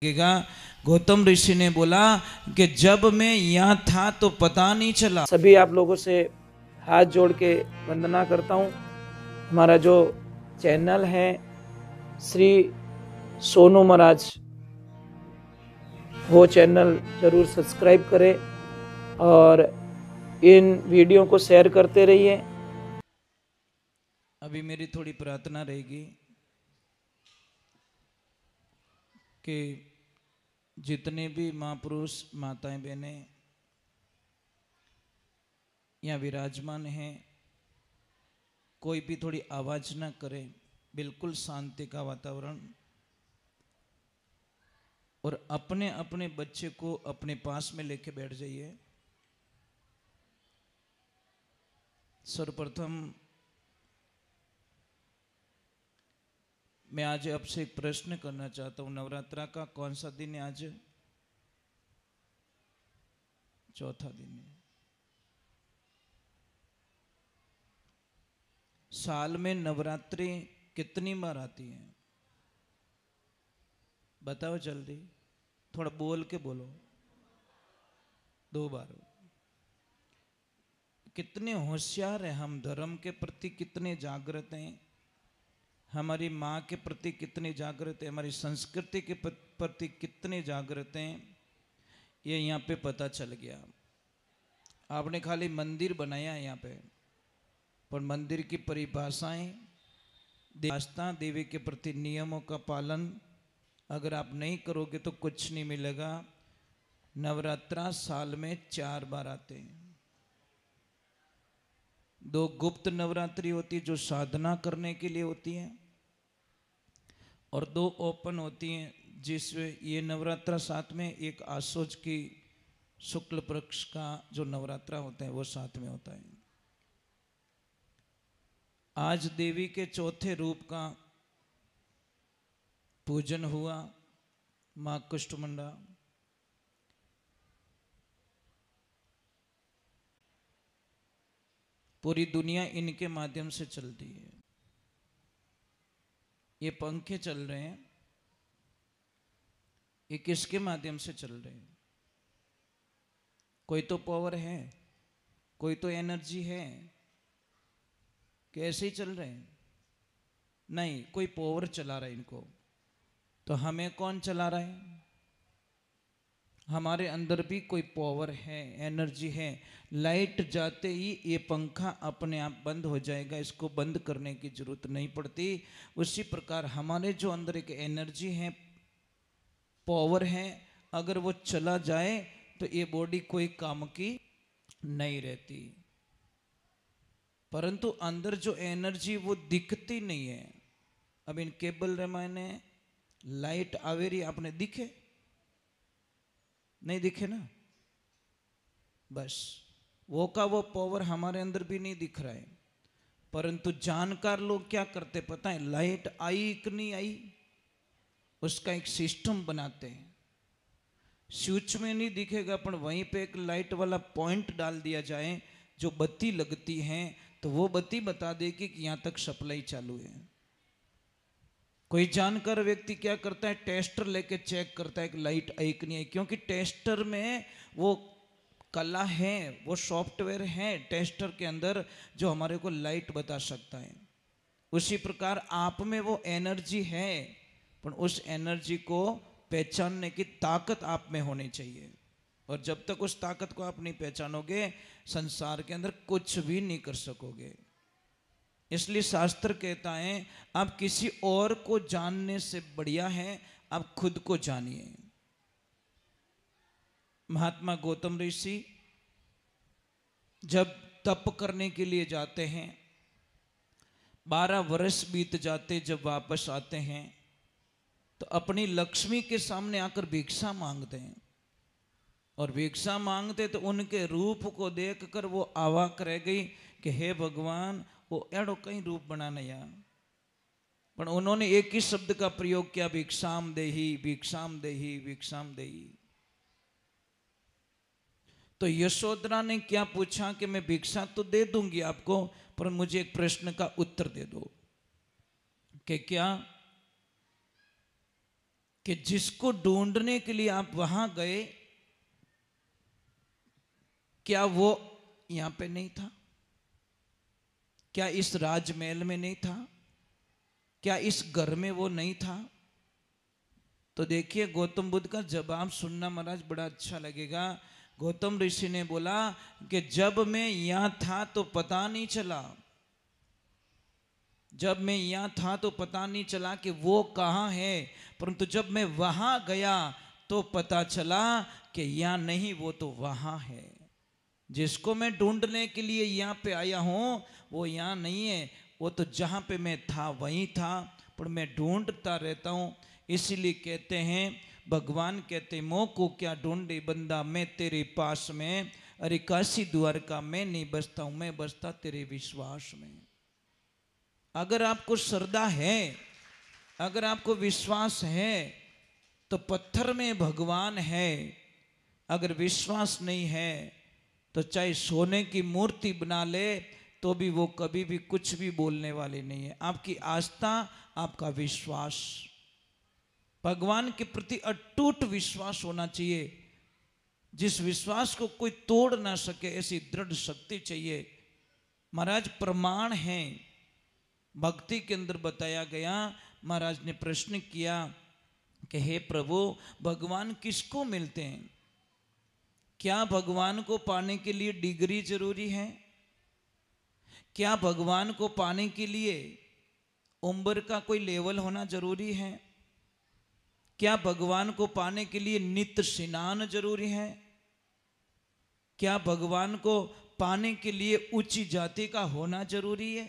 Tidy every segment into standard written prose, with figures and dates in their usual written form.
लगेगा। गौतम ऋषि ने बोला कि जब मैं यहाँ था तो पता नहीं चला। सभी आप लोगों से हाथ जोड़ के वंदना करता हूँ। हमारा जो चैनल है श्री सोनू महाराज, वो चैनल जरूर सब्सक्राइब करें और इन वीडियो को शेयर करते रहिए। अभी मेरी थोड़ी प्रार्थना रहेगी कि जितने भी महापुरुष माताएं बहनें यहाँ विराजमान हैं, कोई भी थोड़ी आवाज ना करे, बिल्कुल शांति का वातावरण, और अपने अपने बच्चे को अपने पास में लेके बैठ जाइए। सर्वप्रथम मैं आज आपसे एक प्रश्न करना चाहता हूं। नवरात्रा का कौन सा दिन है आज? चौथा दिन है। साल में नवरात्रि कितनी बार आती है? बताओ जल्दी, थोड़ा बोल के बोलो। 2 बार। कितने होशियार हैं हम, धर्म के प्रति कितने जागृत हैं, हमारी माँ के प्रति कितने जागृत हैं, हमारी संस्कृति के प्रति कितने जागृत हैं, ये यहाँ पे पता चल गया। आपने खाली मंदिर बनाया है यहाँ पे, पर मंदिर की परिभाषाएं, आस्था, देवी के प्रति नियमों का पालन अगर आप नहीं करोगे तो कुछ नहीं मिलेगा। नवरात्रा साल में 4 बार आते हैं। 2 गुप्त नवरात्रि होती है जो साधना करने के लिए होती है, और 2 ओपन होती हैं जिसमें ये नवरात्रा साथ में, एक आसोज की शुक्ल पक्ष का जो नवरात्रा होता है वो साथ में होता है। आज देवी के चौथे रूप का पूजन हुआ, मां कुष्ठमुंडा। पूरी दुनिया इनके माध्यम से चलती है। ये पंखे चल रहे हैं, ये किसके माध्यम से चल रहे हैं? कोई तो पावर है, कोई तो एनर्जी है, कैसे ही चल रहे हैं? नहीं, कोई पावर चला रहा है इनको। तो हमें कौन चला रहा है? हमारे अंदर भी कोई पावर है, एनर्जी है। लाइट जाते ही ये पंखा अपने आप बंद हो जाएगा, इसको बंद करने की जरूरत नहीं पड़ती। उसी प्रकार हमारे जो अंदर एक एनर्जी है, पावर है, अगर वो चला जाए तो ये बॉडी कोई काम की नहीं रहती। परंतु अंदर जो एनर्जी वो दिखती नहीं है। अब इन केबल रामायण लाइट आवेरी आपने दिखे? नहीं दिखे ना। बस वो का वो पावर हमारे अंदर भी नहीं दिख रहा है। परंतु जानकार लोग क्या करते पता है? लाइट आई कि नहीं आई, उसका एक सिस्टम बनाते हैं। स्विच में नहीं दिखेगा, पर वहीं पे एक लाइट वाला पॉइंट डाल दिया जाए, जो बत्ती लगती है तो वो बत्ती बता देगी कि यहां तक सप्लाई चालू है। कोई जानकार व्यक्ति क्या करता है? टेस्टर लेके चेक करता है कि लाइट आई कि नहीं आई, क्योंकि टेस्टर में वो कला है, वो सॉफ्टवेयर है टेस्टर के अंदर जो हमारे को लाइट बता सकता है। उसी प्रकार आप में वो एनर्जी है, पर उस एनर्जी को पहचानने की ताकत आप में होनी चाहिए। और जब तक उस ताकत को आप नहीं पहचानोगे, संसार के अंदर कुछ भी नहीं कर सकोगे। इसलिए शास्त्र कहता है आप किसी और को जानने से बढ़िया है आप खुद को जानिए। महात्मा गौतम ऋषि जब तप करने के लिए जाते हैं, 12 वर्ष बीत जाते, जब वापस आते हैं तो अपनी लक्ष्मी के सामने आकर भिक्षा मांगते हैं। और भिक्षा मांगते तो उनके रूप को देखकर वो अवाक रह गई कि हे भगवान, वो एड़ो कई रूप बनाना यार। पर उन्होंने एक ही शब्द का प्रयोग किया, भिक्षाम देही, भिक्षाम देही, भिक्षाम देही। तो यशोधरा ने क्या पूछा कि मैं भिक्षा तो दे दूंगी आपको, पर मुझे एक प्रश्न का उत्तर दे दो कि क्या कि जिसको ढूंढने के लिए आप वहां गए, क्या वो यहां पे नहीं था? क्या इस राजमहल में नहीं था? क्या इस घर में वो नहीं था? तो देखिए गौतम बुद्ध का जवाब सुनना महाराज बड़ा अच्छा लगेगा। गौतम ऋषि ने बोला कि जब मैं यहां था तो पता नहीं चला, जब मैं यहां था तो पता नहीं चला कि वो कहाँ है, परंतु जब मैं वहां गया तो पता चला कि यहां नहीं, वो तो वहां है। जिसको मैं ढूंढने के लिए यहाँ पे आया हूं वो यहाँ नहीं है, वो तो जहां पे मैं था वहीं था, पर मैं ढूंढता रहता हूं। इसीलिए कहते हैं, भगवान कहते मोह को क्या ढूंढे बंदा, मैं तेरे पास में, अरे काशी द्वार का मैं नहीं बसता हूं, मैं बसता तेरे विश्वास में। अगर आपको श्रद्धा है, अगर आपको विश्वास है तो पत्थर में भगवान है। अगर विश्वास नहीं है तो चाहे सोने की मूर्ति बना ले तो भी वो कभी भी कुछ भी बोलने वाली नहीं है। आपकी आस्था, आपका विश्वास, भगवान के प्रति अटूट विश्वास होना चाहिए, जिस विश्वास को कोई तोड़ ना सके, ऐसी दृढ़ शक्ति चाहिए। महाराज प्रमाण है भक्ति के अंदर बताया गया। महाराज ने प्रश्न किया कि हे प्रभु, भगवान किसको मिलते हैं? क्या भगवान को पाने के लिए डिग्री जरूरी है? क्या भगवान को पाने के लिए उम्र का कोई लेवल होना जरूरी है? क्या भगवान को पाने के लिए नित्य स्नान जरूरी है? क्या भगवान को पाने के लिए ऊंची जाति का होना जरूरी है?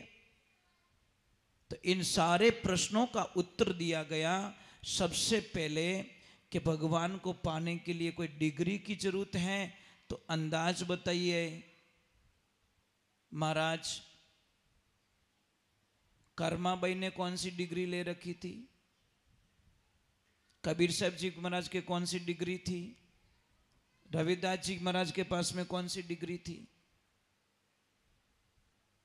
तो इन सारे प्रश्नों का उत्तर दिया गया सबसे पहले कि भगवान को पाने के लिए कोई डिग्री की जरूरत है। तो अंदाज बताइए महाराज, कर्माबाई ने कौन सी डिग्री ले रखी थी? कबीर साहब जी महाराज के कौन सी डिग्री थी? रविदास जी महाराज के पास में कौन सी डिग्री थी?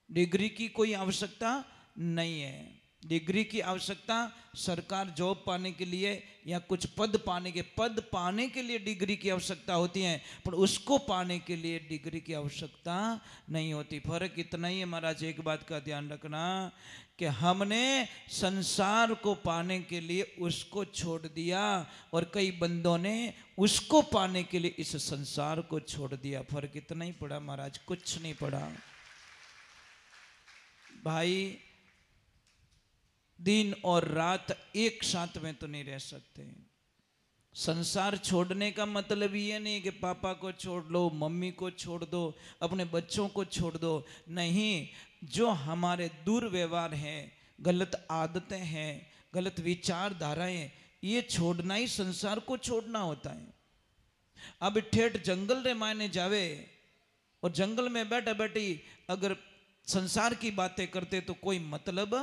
डिग्री की कोई आवश्यकता नहीं है। डिग्री की आवश्यकता सरकार जॉब पाने के लिए या कुछ पद पाने के लिए डिग्री की आवश्यकता होती है, पर उसको पाने के लिए डिग्री की आवश्यकता नहीं होती। फर्क इतना ही है महाराज, एक बात का ध्यान रखना कि हमने संसार को पाने के लिए उसको छोड़ दिया और कई बंदों ने उसको पाने के लिए इस संसार को छोड़ दिया। फर्क इतना ही पड़ा महाराज, कुछ नहीं पड़ा। भाई दिन और रात एक साथ में तो नहीं रह सकते। संसार छोड़ने का मतलब ये नहीं कि पापा को छोड़ लो, मम्मी को छोड़ दो, अपने बच्चों को छोड़ दो। नहीं, जो हमारे दुर्व्यवहार हैं, गलत आदतें हैं, गलत विचारधाराएं, ये छोड़ना ही संसार को छोड़ना होता है। अब ठेठ जंगल रे मायने जावे और जंगल में बैठा बैठी अगर संसार की बातें करते तो कोई मतलब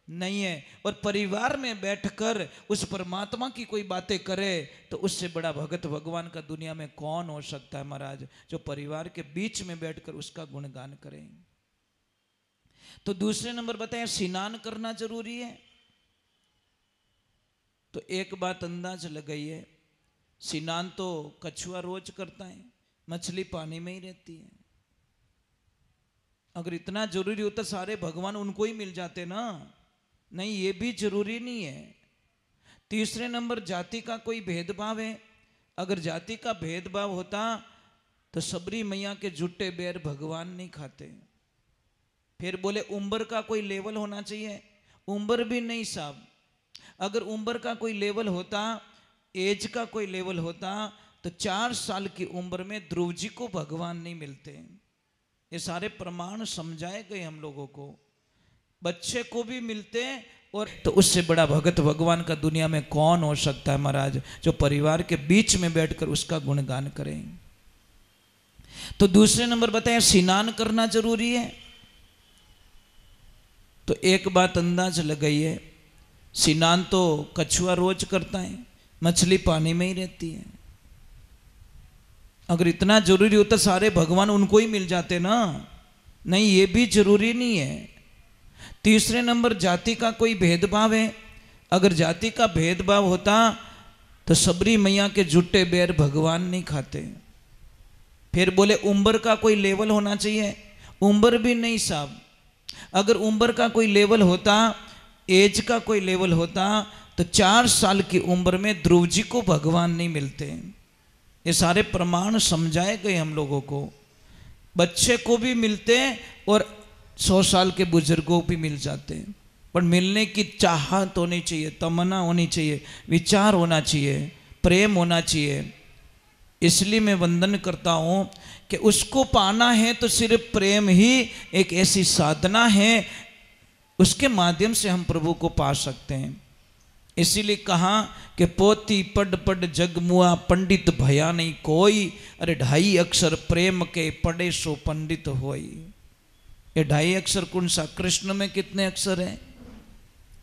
नहीं है, और परिवार में बैठकर उस परमात्मा की कोई बातें करे तो उससे बड़ा भगत भगवान का दुनिया में कौन हो सकता है महाराज, जो परिवार के बीच में बैठकर उसका गुणगान करें। तो दूसरे नंबर बताया स्नान करना जरूरी है। तो एक बात अंदाज लगाइए, स्नान तो कछुआ रोज करता है, मछली पानी में ही रहती है। अगर इतना जरूरी होता सारे भगवान उनको ही मिल जाते ना। नहीं, ये भी जरूरी नहीं है। तीसरे नंबर जाति का कोई भेदभाव है। अगर जाति का भेदभाव होता तो सबरी मैया के झूठे बेर भगवान नहीं खाते। फिर बोले उम्र का कोई लेवल होना चाहिए, उम्र भी नहीं साहब। अगर उम्र का कोई लेवल होता, एज का कोई लेवल होता तो 4 साल की उम्र में ध्रुव जी को भगवान नहीं मिलते। ये सारे प्रमाण समझाए गए हम लोगों को। बच्चे को भी मिलते, और तो उससे बड़ा भगत भगवान का दुनिया में कौन हो सकता है महाराज, जो परिवार के बीच में बैठकर उसका गुणगान करें। तो दूसरे नंबर बताया स्नान करना जरूरी है। तो एक बात अंदाज लगाइए, स्नान तो कछुआ रोज करता है, मछली पानी में ही रहती है। अगर इतना जरूरी होता सारे भगवान उनको ही मिल जाते ना। नहीं, ये भी जरूरी नहीं है। तीसरे नंबर जाति का कोई भेदभाव है। अगर जाति का भेदभाव होता तो सबरी मैया के झूठे बेर भगवान नहीं खाते। फिर बोले उम्र का कोई लेवल होना चाहिए, उम्र भी नहीं साहब। अगर उम्र का कोई लेवल होता, एज का कोई लेवल होता, तो 4 साल की उम्र में ध्रुव जी को भगवान नहीं मिलते। ये सारे प्रमाण समझाए गए हम लोगों को। बच्चे को भी मिलते और 100 साल के बुजुर्गों भी मिल जाते, पर मिलने की चाहत होनी चाहिए, तमन्ना होनी चाहिए, विचार होना चाहिए, प्रेम होना चाहिए। इसलिए मैं वंदन करता हूँ कि उसको पाना है तो सिर्फ प्रेम ही एक ऐसी साधना है, उसके माध्यम से हम प्रभु को पा सकते हैं। इसीलिए कहा कि पोती पढ़ पढ़ जग मुआ, पंडित भया नहीं कोई। अरे 2.5 अक्षर प्रेम के पढ़े सो पंडित होई। ये 2.5 अक्षर कौन सा? कृष्ण में कितने अक्षर है?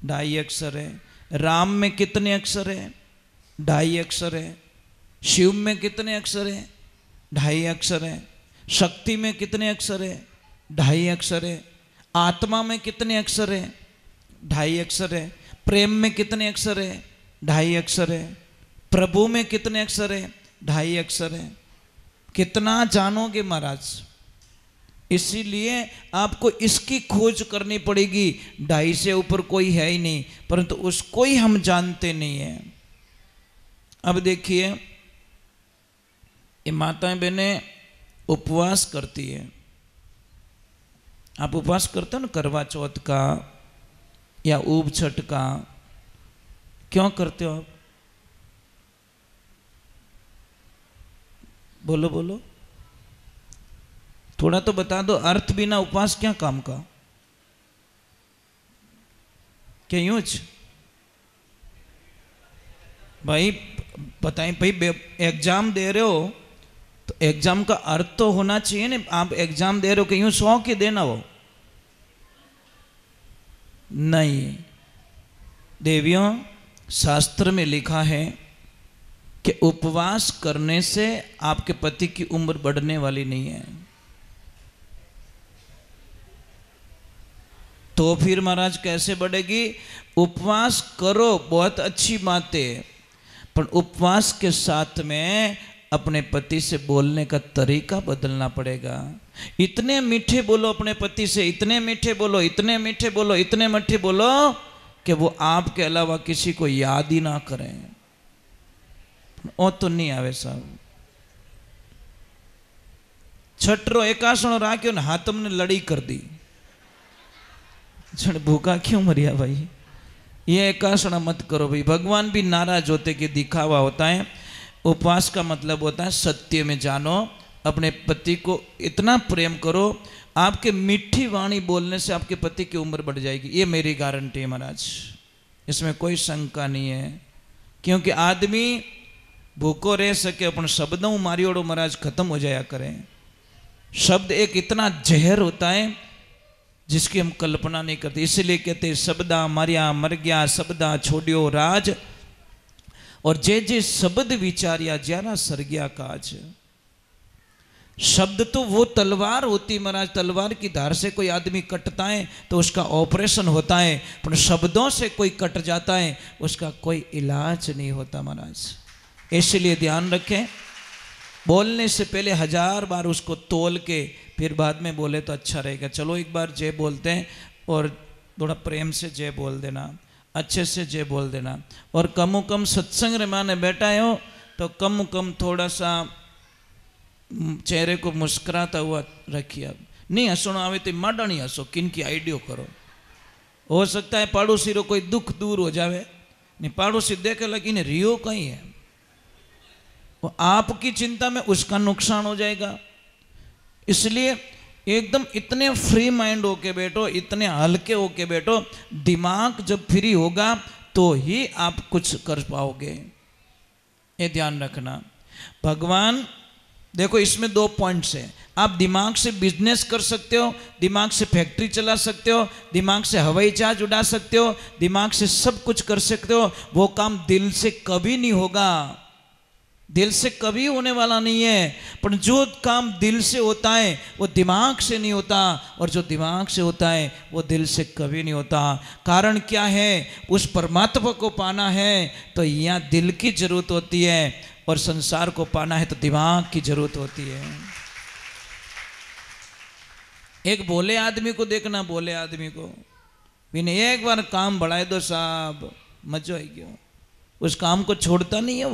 2.5 अक्षर है। राम में कितने अक्षर है? 2.5 अक्षर है। शिव में कितने अक्षर है? 2.5 अक्षर है। शक्ति में कितने अक्षर है? 2.5 अक्षर है। आत्मा में कितने अक्षर है? 2.5 अक्षर है। प्रेम में कितने अक्षर है? 2.5 अक्षर है। प्रभु में कितने अक्षर है? 2.5 अक्षर है। कितना जानोगे महाराज? इसीलिए आपको इसकी खोज करनी पड़ेगी। 2.5 से ऊपर कोई है ही नहीं, परंतु उसको ही हम जानते नहीं है। अब देखिए, ये माताएं बहनें उपवास करती है। आप उपवास करते हो ना, करवा चौथ का या ऊब छठ का, क्यों करते हो आप? बोलो बोलो, थोड़ा तो बता दो। अर्थ बिना उपवास क्या काम का? क्या यूज भाई बताएं भाई, एग्जाम दे रहे हो तो एग्जाम का अर्थ तो होना चाहिए ना। आप एग्जाम दे रहे हो कि यूं सौ के देना हो? नहीं। देवियों, शास्त्र में लिखा है कि उपवास करने से आपके पति की उम्र बढ़ने वाली नहीं है। तो फिर महाराज कैसे बढ़ेगी? उपवास करो, बहुत अच्छी बात है, पर उपवास के साथ में अपने पति से बोलने का तरीका बदलना पड़ेगा। इतने मीठे बोलो अपने पति से, इतने मीठे बोलो, इतने मीठे बोलो, इतने मीठे बोलो कि वो आपके अलावा किसी को याद ही ना करें। ओ तो नहीं आवे साहब। छठरो एकासणो राख्यो ने हाथम ने लड़ी कर दी। जन भूखा क्यों मरिया भाई? ये एकासणा मत करो भाई। भगवान भी नाराज होते कि दिखावा होता है। उपवास का मतलब होता है सत्य में जानो, अपने पति को इतना प्रेम करो, आपके मीठी वाणी बोलने से आपके पति की उम्र बढ़ जाएगी। ये मेरी गारंटी है महाराज, इसमें कोई शंका नहीं है। क्योंकि आदमी भूखो रह सके, अपन शब्दों मारियोड़ो महाराज खत्म हो जाया करें। शब्द एक इतना जहर होता है जिसकी हम कल्पना नहीं करते। इसलिए कहते शब्दा मारिया मर गया, शब्दा छोड़ियो राज, और जे जे शब्द विचारिया ज्यादा सर गया काज। शब्द तो वो तलवार होती महाराज, तलवार की धार से कोई आदमी कटता है तो उसका ऑपरेशन होता है, पर शब्दों से कोई कट जाता है उसका कोई इलाज नहीं होता महाराज। इसलिए ध्यान रखें, बोलने से पहले 1000 बार उसको तोल के फिर बाद में बोले तो अच्छा रहेगा। चलो एक बार जय बोलते हैं, और थोड़ा प्रेम से जय बोल देना, अच्छे से जय बोल देना। और कम कम सत्संग रे माने बैठा हो तो कम कम थोड़ा सा चेहरे को मुस्कुराता हुआ रखिए। नहीं हंसना आवे तो माड़ा नहीं हंसो, किन की आइडियो करो। हो सकता है पड़ोसी रो कोई दुख दूर हो जावे, नहीं पड़ोसी देखे लगी ने रियो कहीं है, वो आपकी चिंता में उसका नुकसान हो जाएगा। इसलिए एकदम इतने फ्री माइंड होके बैठो, इतने हल्के होके बैठो। दिमाग जब फ्री होगा तो ही आप कुछ कर पाओगे, ये ध्यान रखना। भगवान देखो इसमें 2 पॉइंट्स हैं। आप दिमाग से बिजनेस कर सकते हो, दिमाग से फैक्ट्री चला सकते हो, दिमाग से हवाई जहाज उड़ा सकते हो, दिमाग से सब कुछ कर सकते हो। वो काम दिल से कभी नहीं होगा। दिल से कभी होने वाला नहीं है। पर जो काम दिल से होता है वो दिमाग से नहीं होता, और जो दिमाग से होता है वो दिल से कभी नहीं होता। कारण क्या है? उस परमात्मा को पाना है तो यहाँ दिल की जरूरत होती है, और संसार को पाना है तो दिमाग की जरूरत होती है। एक भोले आदमी को देखना, भोले आदमी को मैंने एक बार काम बढ़ाए दो साहब, मजो आई गयो। उस काम को छोड़ता नहीं है,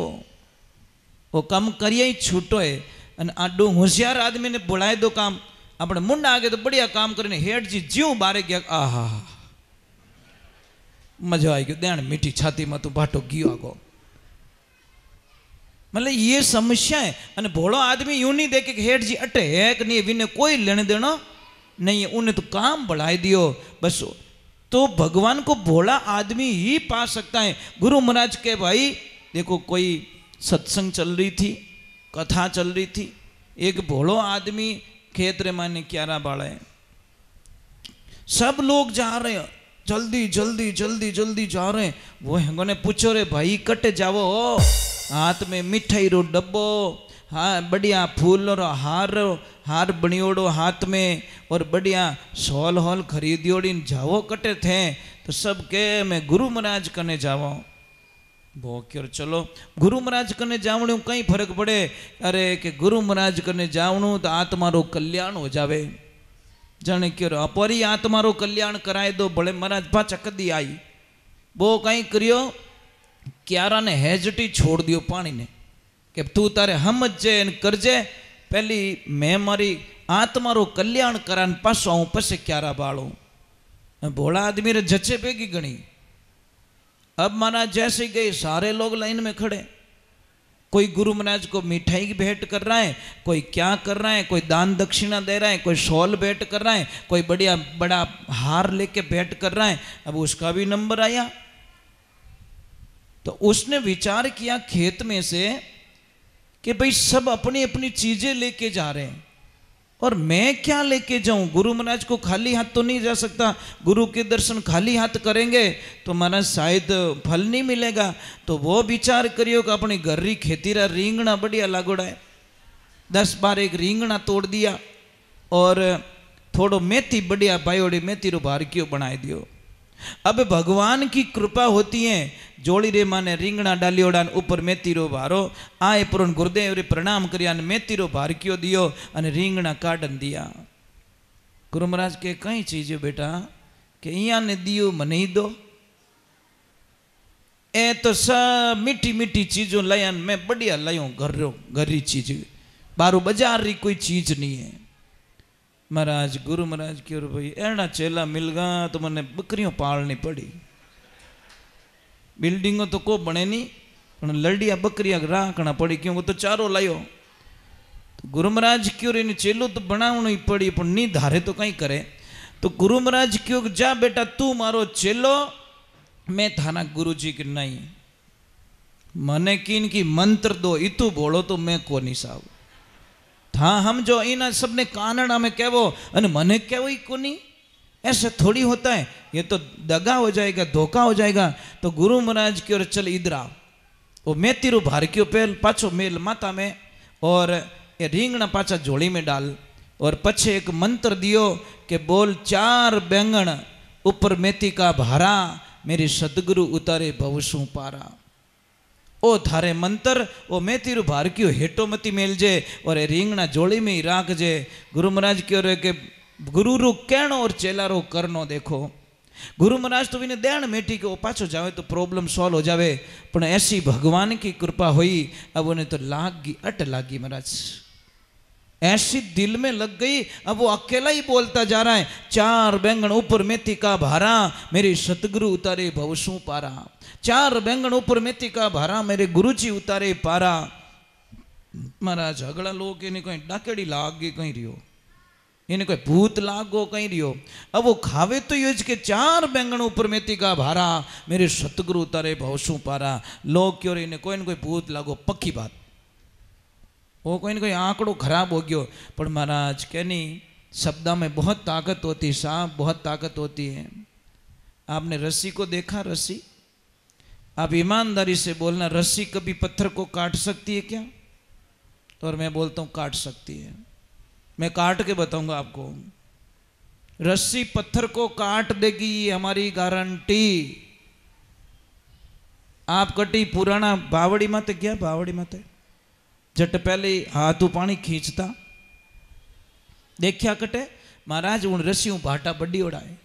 वो काम करिए ही छूटो है। અને આડું હોશિયાર આદમીને બોલાય દો કામ, આપણે મુંડા આગે તો બઢિયા કામ કરીને હેઠજી જીવ બારે ગયા, આહા મજા આવી ગયો, દેણ મીઠી છાતીમાં તું ભાટો ગયો આગો। मतलब ये समस्या है। અને ભોળો आदमी यूं नहीं देखे कि हेठ जी अटे है कि नहीं, विने कोई लेने देना नहीं है, उन्हें तो काम बढ़ाई दियो बस। तो भगवान को भोला आदमी ही पा सकता है। गुरु महाराज के भाई देखो, कोई सत्संग चल रही थी, कथा चल रही थी, एक भोलो आदमी खेत रे माने क्यारा बाड़ा है, सब लोग जा रहे हैं, जल्दी जल्दी जल्दी जल्दी जा रहे हैं। वो हेंगो ने पूछो रे भाई कटे जावो, हाथ में मिठाई रो डब्बो, हाँ बढ़िया फूल रो हार बनियोड़ो हाथ में, और बढ़िया शॉल हॉल खरीदियोड़ी जावो कटे थे। तो सब के मैं गुरु महाराज कने जावो। भोक्योर चलो गुरु महाराज कने जावणु कई फर्क पड़े? अरे कि गुरु महाराज कने जावणु तो आत्मा रो कल्याण हो जावे। जाने क्यों अपरी आत्मा रो कल्याण कराए दो, बड़े महाराज पाछा कदी आई। वो कई करियो, क्यारा ने हेजटी छोड़ दियो पानी ने कि तू तारे हमजे करजे, पहली मैं मारी आत्मा रो कल्याण करान पासो आऊं पसे क्यारा बाळो। भोला आदमी रे जचे पेगी गणी। अब महाराज जैसे गए सारे लोग लाइन में खड़े, कोई गुरु महाराज को मिठाई की भेंट कर रहा है, कोई क्या कर रहा है, कोई दान दक्षिणा दे रहा है, कोई शॉल भेंट कर रहा है, कोई बढ़िया बड़ा हार लेके भेंट कर रहा है। अब उसका भी नंबर आया तो उसने विचार किया खेत में से कि भाई सब अपनी अपनी चीजें लेके जा रहे हैं और मैं क्या लेके जाऊं। गुरु महाराज को खाली हाथ तो नहीं जा सकता, गुरु के दर्शन खाली हाथ करेंगे तो महाराज शायद फल नहीं मिलेगा। तो वो विचार करियो कि अपनी घर्री खेतीरा रींगणा बढ़िया लागोड़ा है, 10-12 एक रींगणा तोड़ दिया और थोड़ो मेथी बढ़िया बायोड़ी मेथी रो भारकियो बनाई दियो। अब भगवान की कृपा होती है, जोड़ी रे माने रींगणा डालियोड़ा ऊपर मेथी रो भारो आए पुरन गुरुदेव रे प्रणाम करिया मेथी रो भारकियो दियो अने रींगणा काढन दिया। गुरु महाराज के कई चीज बेटा कि इया ने दियो मने ही दो, ए तो सब मीठी मीठी चीजों लाया, मैं बढ़िया लायो घरी चीज, बारू बाजार री कोई चीज नहीं है। महाराज गुरु महाराज की और भाई एड़ा चेला मिल गया तो मैंने बकरियों पालनी पड़ी। बिल्डिंगों तो को बने नहीं, पर लड़िया बकरियां राखना पड़ी, क्यों वो तो चारों लायो। तो गुरु महाराज क्यों इन चेलो तो बनावना ही पड़ी, पर नहीं धारे तो कहीं करे। तो गुरु महाराज क्यों जा बेटा तू मारो चेलो, मैं थाना गुरु जी की नहीं, मने किन की मंत्र दो इतु बोलो तो मैं को नहीं साहब था। हम जो इन सबने कानड़ा में कहवो अने मने कहवो ही को नहीं, ऐसे थोड़ी होता है, ये तो दगा हो जाएगा, धोखा हो जाएगा। तो गुरु महाराज की ओर चल इधरा, वो मेथी रो भारकियो पहल पाछो मेल माता में और ये रींगणा पाछा झोली में डाल, और पछे एक मंत्र दियो कि बोल 4 बैंगन ऊपर मेथी का भारा, मेरी सदगुरु उतारे भवसु पारा। ओ थारे मंत्र ओ मेथी रो भारकियो हेटो मती मेलजे और रींगणा जोड़ी में ही राखजे। गुरु महाराज क्यों रे के गुरु रो कहनो और चेला रो करनो देखो। गुरु महाराज तो विने देण मेटी के पाछो जावे तो प्रॉब्लम सॉल्व हो जावे, पण ऐसी भगवान की कृपा हुई, अब उन्हें तो लागी अट लागी महाराज, ऐसी दिल में लग गई। अब वो अकेला ही बोलता जा रहा है 4 बैंगन ऊपर मेथी का भारा, मेरे सतगुरु उतारे भवसु पारा। 4 बैंगन ऊपर मेथी का भारा, मेरे गुरु जी उतारे पारा। महाराज अगला लोग इन्हें कहीं डाकेड़ी लाग गई कहीं रियो, इन्हें कोई भूत लागो कहीं रियो। अब वो खावे तो ये के 4 बैंगन ऊपर मेथी का भारा, मेरे सतगुरु उतारे भवसु पारा। लोग क्यों इन्हें कोई न कोई भूत लागो, पक्की बात, वो कोई न कोई आंकड़ो खराब हो गयो। पर महाराज कहनी शब्दा में बहुत ताकत होती है साहब, बहुत ताकत होती है। आपने रस्सी को देखा, रस्सी आप ईमानदारी से बोलना, रस्सी कभी पत्थर को काट सकती है क्या? और मैं बोलता हूं काट सकती है। मैं काट के बताऊंगा आपको। रस्सी पत्थर को काट देगी, ये हमारी गारंटी। आप कटी पुराना बावड़ी मत क्या, बावड़ी मत जट पहले हाथ पानी खींचता देखिया कटे महाराज उन रस्सी भाटा बड़ी उड़ाए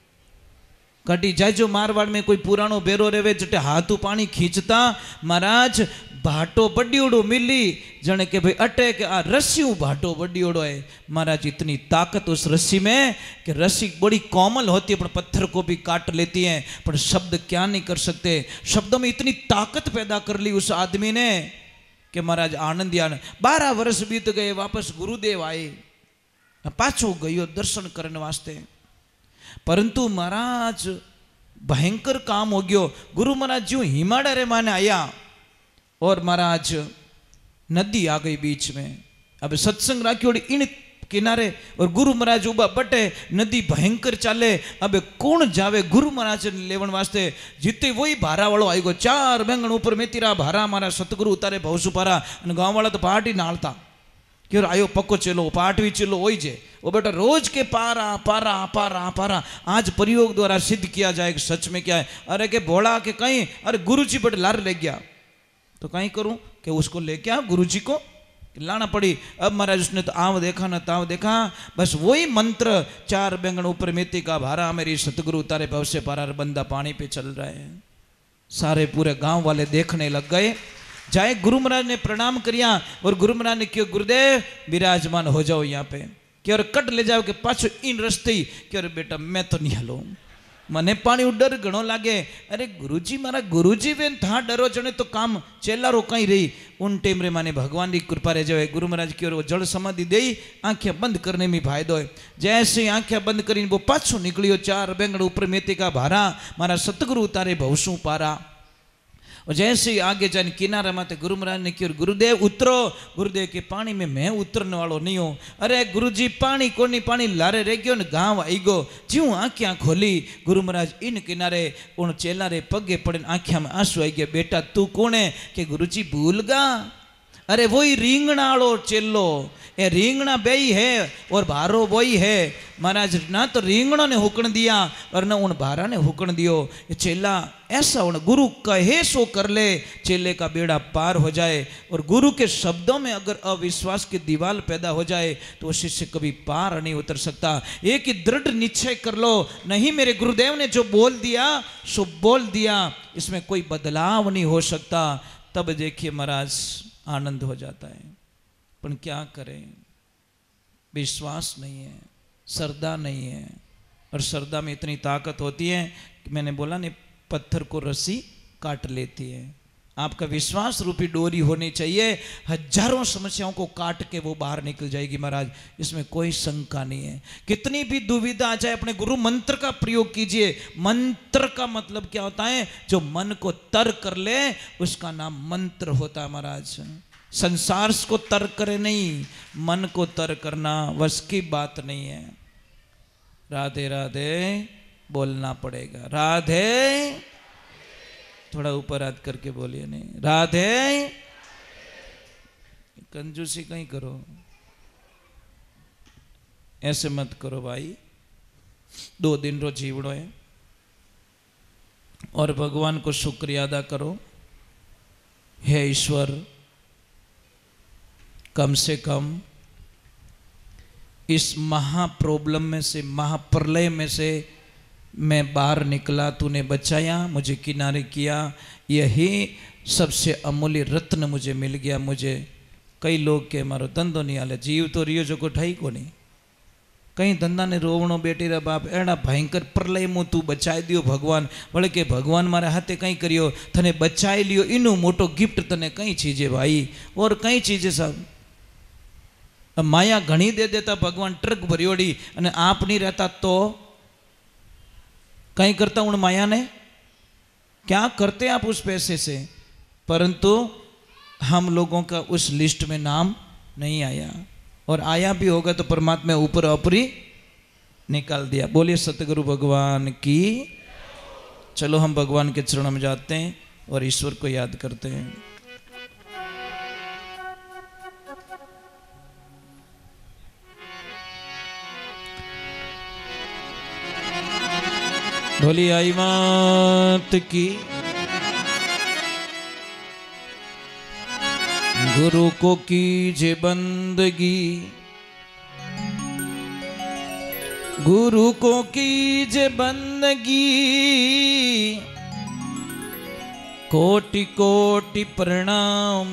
कटी जाए। जो मारवाड़ में कोई पुरानो बेरो रेवे जटे हाथ पानी खींचता महाराज भाटो बड़ी उड़ो मिली जने के भाई अटे के आ रस्सी भाटो बड़ी उड़ो है। महाराज इतनी ताकत उस रस्सी में कि रस्सी बड़ी कोमल होती है पर पत्थर को भी काट लेती है, पर शब्द क्या नहीं कर सकते। शब्दों में इतनी ताकत पैदा कर ली उस आदमी ने कि महाराज आनंद ही आनंद। 12 वर्ष बीत गए, वापस गुरुदेव आए, पाछो गयो दर्शन करने वास्ते, परंतु महाराज भयंकर काम हो गयो। गुरु महाराज जो हिमाड़ा रे माने आया और महाराज नदी आ गई बीच में। अब सत्संग राखी इन किनारे और गुरु महाराज उबा बटे, नदी भयंकर चाले। अब कौन जावे गुरु महाराज लेवन वास्ते? जीते वही भारा वालों आई गो, 4 बैंगन ऊपर में तीरा भारा मारा सतगुरु उतारे भवसु पारा। गांव वाला तो पार्टी नालता क्यों आयो पक्को चलो पाठ भी चलो वही जे वो बेटा रोज के पारा पारा पारा पारा। आज प्रयोग द्वारा सिद्ध किया जाएगा सच में क्या है। अरे के भोला के कहीं अरे गुरुजी बड़े लार ले गया तो कहीं करूं कि उसको लेके आ गुरुजी को लाना पड़ी। अब महाराज उसने तो आव देखा ना ताव देखा, बस वही मंत्र 4 बैंगन ऊपर मेथी का भारा मेरी सतगुरु तारे भव से पारा बंदा पानी पे चल रहा है। सारे पूरे गांव वाले देखने लग गए। जाए गुरु महाराज ने प्रणाम किया और गुरु महाराज ने क्यों गुरुदेव विराजमान हो जाओ यहाँ पे कि और कट ले जाओ कि पाछो इन रस्ते ही कि अरे बेटा मैं तो नहीं हलो मने पानी डर घणो लागे। अरे गुरुजी मारा गुरुजी बेन था डरो जने तो काम चेलारो कहीं रही। उन टाइम रे माने भगवान की कृपा रह जाए। गुरु महाराज की ओर जल समाधि दे आंखें बंद करने में फायदो है। जैसे आंखें बंद करी वो पाछो निकलियो 4 बैंगन ऊपर मेथी का भारा मारा सतगुरु उतारे भवसू पारा। और जैसे ही आगे जाने किनारे माते गुरु महाराज ने किया गुरुदेव उतरो। गुरुदेव के पानी में मैं उतरने वालों नहीं हूँ। अरे गुरुजी पानी कोनी पानी लारे रह गयो ने गांव आई गो। ज्यों आंखें खोली गुरु महाराज इन किनारे उन चेला रे पगे पड़े आंखिया में आंसू आई गया। बेटा तू कौन है? कि गुरुजी भूल गा। अरे वही रींगणा वालो चेलो ये रींगणा बेई है और भारो वही है। महाराज ना तो रींगणों ने हुक्म दिया और ना उन भारा ने हुक्म दियो। ये चेला ऐसा उन गुरु कहे सो कर ले, चेले का बेड़ा पार हो जाए। और गुरु के शब्दों में अगर अविश्वास की दीवार पैदा हो जाए तो शिष्य कभी पार नहीं उतर सकता। एक ही दृढ़ निश्चय कर लो, नहीं मेरे गुरुदेव ने जो बोल दिया सो बोल दिया, इसमें कोई बदलाव नहीं हो सकता। तब देखिए महाराज आनंद हो जाता है। पर क्या करें, विश्वास नहीं है, श्रद्धा नहीं है। और श्रद्धा में इतनी ताकत होती है कि मैंने बोला नहीं पत्थर को रस्सी काट लेती है। आपका विश्वास रूपी डोरी होनी चाहिए, हजारों समस्याओं को काट के वो बाहर निकल जाएगी महाराज, इसमें कोई शंका नहीं है। कितनी भी दुविधा आ जाए अपने गुरु मंत्र का प्रयोग कीजिए। मंत्र का मतलब क्या होता है? जो मन को तर कर ले उसका नाम मंत्र होता है महाराज। संसार को तर करे नहीं, मन को तर करना वश की बात नहीं है। राधे राधे बोलना पड़ेगा। राधे थोड़ा ऊपर हाथ करके बोलिए नहीं राधे। कंजूसी कहीं करो, ऐसे मत करो भाई। 2 दिन रो जीवड़ो है और भगवान को शुक्रिया अदा करो। हे ईश्वर कम से कम इस महा प्रॉब्लम में से, महाप्रलय में से मैं बाहर निकला, तूने बचाया, मुझे किनारे किया। यही सबसे अमूल्य रत्न मुझे मिल गया। मुझे कई लोग के मारो धंधो नहीं हाले, जीव तो रियो जो को ठाई को नहीं। कहीं धंधा ने रोवणो बेटी रा बाप एड़ा भयंकर प्रलय में तू बचाई दियो भगवान। बोले के भगवान मारे हाथे कहीं करियो, थने बचाई लियो, इनु मोटो गिफ्ट तने कई चीजे भाई। और कई चीजें सब माया घनी दे देता भगवान, ट्रक भरियोड़ी अने आप नहीं रहता तो कहीं करता उन माया ने क्या करते आप उस पैसे से। परंतु हम लोगों का उस लिस्ट में नाम नहीं आया, और आया भी होगा तो परमात्मा ऊपर ऊपरी निकाल दिया। बोलिए सतगुरु भगवान की। चलो हम भगवान के चरणों में जाते हैं। और ईश्वर को याद करते हैं। भोली आई मात की, गुरु को कीजे बंदगी, गुरु को कीजे बंदगी, कोटि कोटि प्रणाम,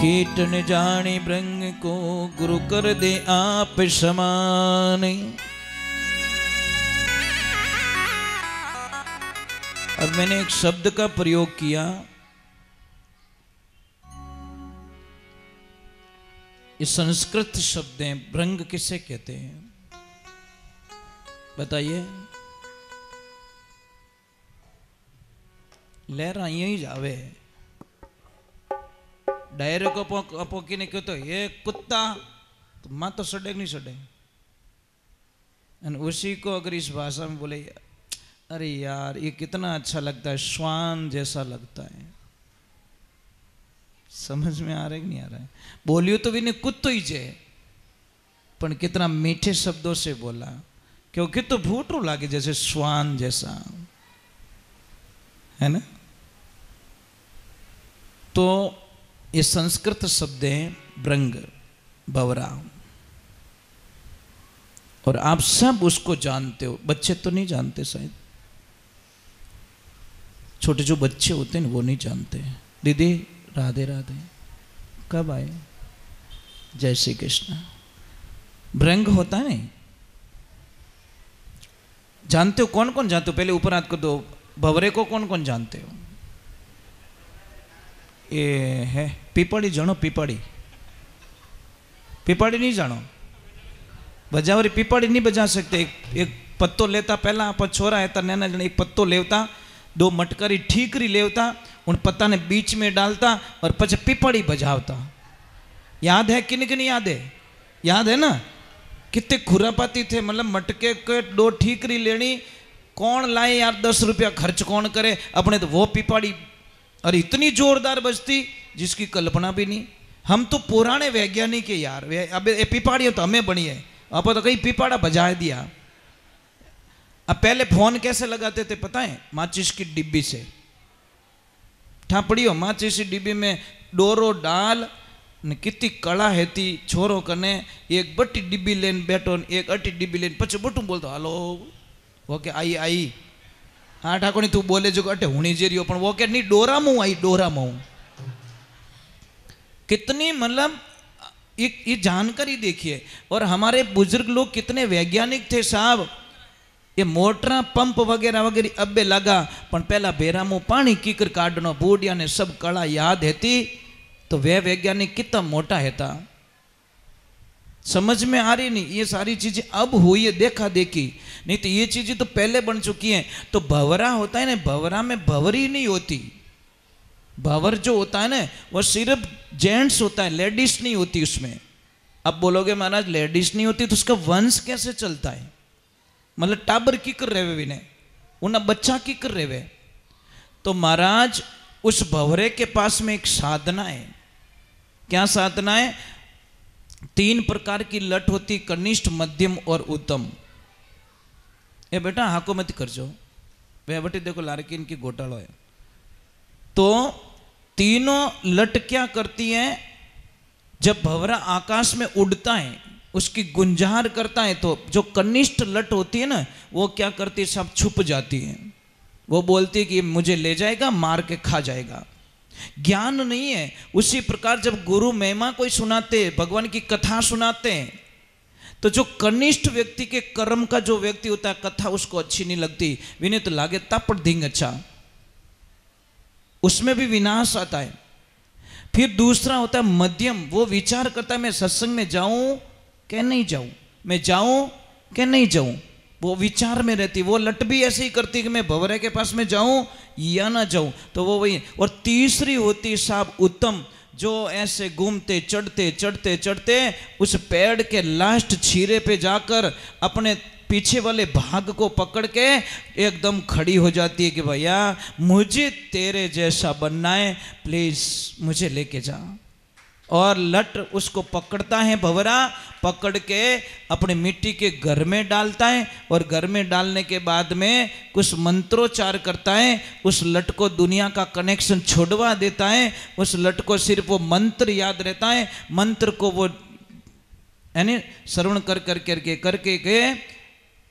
कीटन जाने ब्रंग को गुरु कर दे आप समान। और मैंने एक शब्द का प्रयोग किया, ये संस्कृत शब्द है, भृंग किसे कहते हैं बताइए? लहरा यही जावे डायरेक्ट अपोकी ने कहते ये कुत्ता, तो मां तो सड़े नहीं सड़े। उसी को अगर इस भाषा में बोले, अरे यार ये कितना अच्छा लगता है, श्वान जैसा लगता है। समझ में आ रहा है कि नहीं आ रहा है? बोलियो तो भी नहीं कुत्तो ही जे, पर कितना मीठे शब्दों से बोला, क्योंकि तो भूटरू लागे जैसे श्वान जैसा, है ना? तो ये संस्कृत शब्द है भृंग, भंवरा, और आप सब उसको जानते हो। बच्चे तो नहीं जानते, शायद छोटे जो बच्चे होते हैं वो नहीं जानते। दीदी राधे राधे, कब आए? जय श्री कृष्ण। भृंग होता है नहीं, जानते हो? कौन कौन जानते हो? पहले ऊपर हाथ कर दो। भंवरे को कौन कौन जानते हो? ये है पीपड़ी, जानो पीपड़ी? पीपड़ी नहीं जानो? बजावरी पीपड़ी नहीं बजा सकते। एक पत्तो लेता, पहला आप छोरा है ता नैना जन एक पत्तो लेवता, दो मटकरी ठीकरी लेवता, उन पत्ता ने बीच में डालता और पछ पीपड़ी बजावता। याद है कि नहीं याद है? याद है ना? कितने खुरापाती थे, मतलब मटके के दो ठीकरी लेनी, कौन लाए यार, 10 रुपया खर्च कौन करे अपने, तो वो पीपड़ी, और इतनी जोरदार बजती जिसकी कल्पना भी नहीं। हम तो पुराने वैज्ञानिक है यार, अब पीपाड़ी तो हमें बनी है, अब तो कहीं पीपाड़ा बजा दिया। अब पहले फोन कैसे लगाते थे पता है? माचिस की डिब्बी से, ठापड़ियों माचिस की डिब्बी में डोरो डाल, कितनी कड़ा है थी छोरो कने, एक बट्टी डिब्बी लेन बैठो, एक अटी डिब्बी लेन, पचे बटू बोलतो हालो वो के आई आई, हाँ ठाकुर तू बोले जो अटे हुनी जेरियो, पण वो के नहीं डोरा मुँह आई, डोरा मुँह। कितनी मतलब ये जानकारी देखिए। और हमारे बुजुर्ग लोग कितने वैज्ञानिक थे साहब। ये मोटरा पंप वगैरह वगैरह अबे लगा, पण पहला बेरामो पानी कीकर काढ़नो, बूढ़िया ने सब कला याद है, तो वह वैज्ञानिक कितना मोटा है था। समझ में आ रही नहीं? ये सारी चीजें अब हुई है देखा देखी, नहीं तो ये चीजें तो पहले बन चुकी हैं। तो भंवरा होता है ना, भंवरा में भंवरी नहीं होती। भंवर जो होता है ना वो सिर्फ जेंट्स होता है, लेडीज नहीं होती उसमें। अब बोलोगे महाराज लेडीज नहीं होती तो उसका वंश कैसे चलता है? मतलब टाबर की कर रहे वे, उन्हें बच्चा की कर रहे वे। तो महाराज उस भंवरे के पास में एक साधना है। क्या साधना है? 3 प्रकार की लट होती, कनिष्ठ, मध्यम और उत्तम। ये बेटा हाको मत कर जो, वे बेटी देखो लारकी इनकी घोटाला है। तो तीनों लट क्या करती है? जब भंवरा आकाश में उड़ता है, उसकी गुंजार करता है, तो जो कनिष्ठ लट होती है ना वो क्या करती है? सब छुप जाती है। वो बोलती है कि मुझे ले जाएगा, मार के खा जाएगा। ज्ञान नहीं है। उसी प्रकार जब गुरु महिमा कोई सुनाते, भगवान की कथा सुनाते हैं, तो जो कनिष्ठ व्यक्ति के कर्म का जो व्यक्ति होता है, कथा उसको अच्छी नहीं लगती, विनय तो लागे तापड़ धिंग अच्छा, उसमें भी विनाश आता है। फिर दूसरा होता है मध्यम, वो विचार करता है मैं सत्संग में जाऊं कि नहीं जाऊं, मैं जाऊं कि नहीं जाऊं, वो विचार में रहती। वो लट भी ऐसे ही करती कि मैं भंवरे के पास में जाऊं या ना जाऊं, तो वो वही। और तीसरी होती साहब उत्तम, जो ऐसे घूमते चढ़ते चढ़ते चढ़ते उस पेड़ के लास्ट छीरे पे जाकर अपने पीछे वाले भाग को पकड़ के एकदम खड़ी हो जाती है कि भैया मुझे तेरे जैसा बनना है, प्लीज मुझे लेके जा। और लट उसको पकड़ता है, भंवरा पकड़ के अपने मिट्टी के घर में डालता है, और घर में डालने के बाद में कुछ मंत्रोच्चार करता है, उस लट को दुनिया का कनेक्शन छोड़वा देता है। उस लट को सिर्फ वो मंत्र याद रहता है, मंत्र को वो यानी श्रवण करके के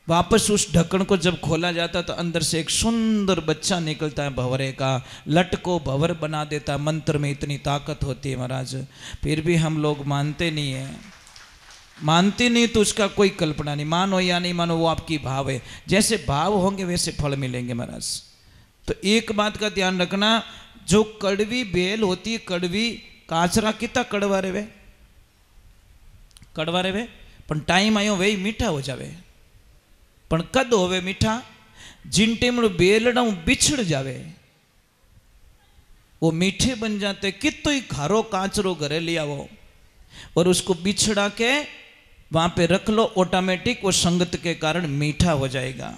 वापस उस ढक्कन को जब खोला जाता तो अंदर से एक सुंदर बच्चा निकलता है भंवरे का। लट को भंवर बना देता है। मंत्र में इतनी ताकत होती है महाराज, फिर भी हम लोग मानते नहीं है। मानते नहीं तो उसका कोई कल्पना नहीं, मानो या नहीं मानो वो आपकी भाव है, जैसे भाव होंगे वैसे फल मिलेंगे महाराज। तो एक बात का ध्यान रखना, जो कड़वी बेल होती है, कड़वी काचरा कितना कड़वा रेवे, कड़वा रेवे, पण टाइम आयो वे मीठा हो जावे। पण कद होवे मीठा, जिन टेम बेलड़ा बिछड़ जावे वो मीठे बन जाते। कितो ही खारो काचरो घरे ले आओ और उसको बिछड़ा के वहां पे रख लो, ऑटोमेटिक वो संगत के कारण मीठा हो जाएगा।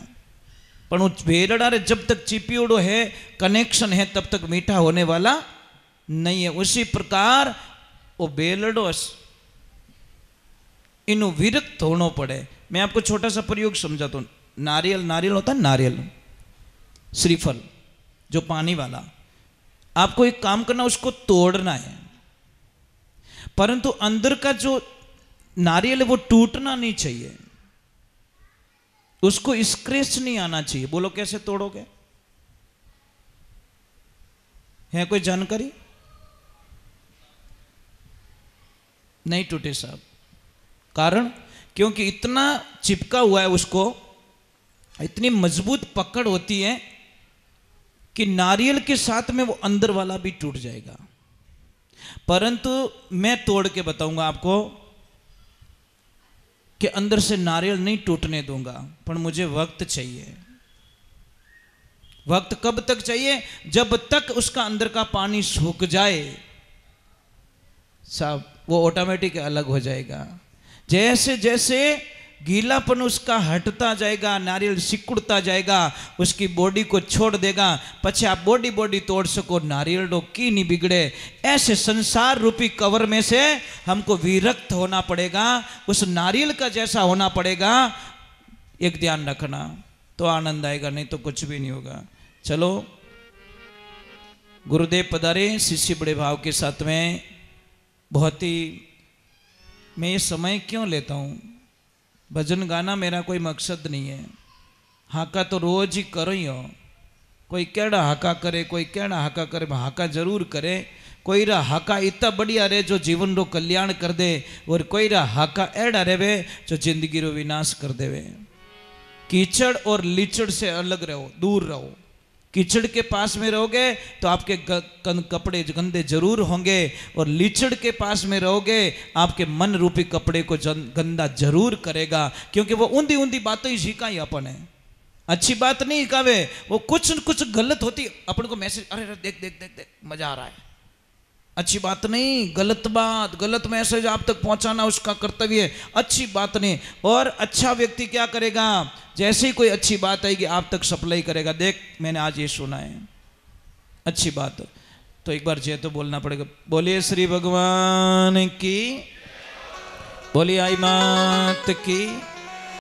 पर वो बेलड़ा रे जब तक चिपियोड़ो है, कनेक्शन है, तब तक मीठा होने वाला नहीं है। उसी प्रकार वो बेलड़ो इनु विरक्त होना पड़े। मैं आपको छोटा सा प्रयोग समझाता हूँ। नारियल, नारियल होता है नारियल, श्रीफल जो पानी वाला, आपको एक काम करना, उसको तोड़ना है, परंतु अंदर का जो नारियल है वो टूटना नहीं चाहिए, उसको स्क्रैच नहीं आना चाहिए। बोलो कैसे तोड़ोगे, है कोई जानकारी? नहीं टूटे साहब, कारण क्योंकि इतना चिपका हुआ है, उसको इतनी मजबूत पकड़ होती है कि नारियल के साथ में वो अंदर वाला भी टूट जाएगा। परंतु मैं तोड़ के बताऊंगा आपको कि अंदर से नारियल नहीं टूटने दूंगा, पर मुझे वक्त चाहिए। वक्त कब तक चाहिए? जब तक उसका अंदर का पानी सूख जाए साहब, वो ऑटोमेटिक अलग हो जाएगा। जैसे जैसे गीलापन उसका हटता जाएगा, नारियल सिकुड़ता जाएगा, उसकी बॉडी को छोड़ देगा, पछे आप बॉडी तोड़ सको, नारियल डो की नहीं बिगड़े। ऐसे संसार रूपी कवर में से हमको विरक्त होना पड़ेगा, उस नारियल का जैसा होना पड़ेगा। एक ध्यान रखना, तो आनंद आएगा, नहीं तो कुछ भी नहीं होगा। चलो गुरुदेव पधारे, शिष्य बड़े भाव के साथ में। बहुत ही मैं ये समय क्यों लेता हूँ, भजन गाना मेरा कोई मकसद नहीं है। हाका तो रोज ही करो ही हो, कोई केड़ा हाका करे, कोई केड़ा हाका करे, हाका जरूर करे। कोई रा हाका इतना बढ़िया रहे जो जीवन रो कल्याण कर दे, और कोई रा हाका एड़ा रहे जो जिंदगी रो विनाश कर देवे। कीचड़ और लीचड़ से अलग रहो, दूर रहो। कीचड़ के पास में रहोगे तो आपके कपड़े गंदे जरूर होंगे, और लीचड़ के पास में रहोगे आपके मन रूपी कपड़े को गंदा जरूर करेगा। क्योंकि वो ऊंधी ऊंधी बातें ही सीखा ही अपन है, अच्छी बात नहीं कावे। वो कुछ गलत होती, अपन को मैसेज, अरे देख देख देख देख मजा आ रहा है, अच्छी बात नहीं, गलत बात, गलत मैसेज आप तक पहुंचाना उसका कर्तव्य है, अच्छी बात नहीं। और अच्छा व्यक्ति क्या करेगा, जैसे ही कोई अच्छी बात आएगी आप तक सप्लाई करेगा। देख मैंने आज ये सुना है, अच्छी बात, तो एक बार जय तो बोलना पड़ेगा। बोलिए श्री भगवान की, बोलिए आई मात की।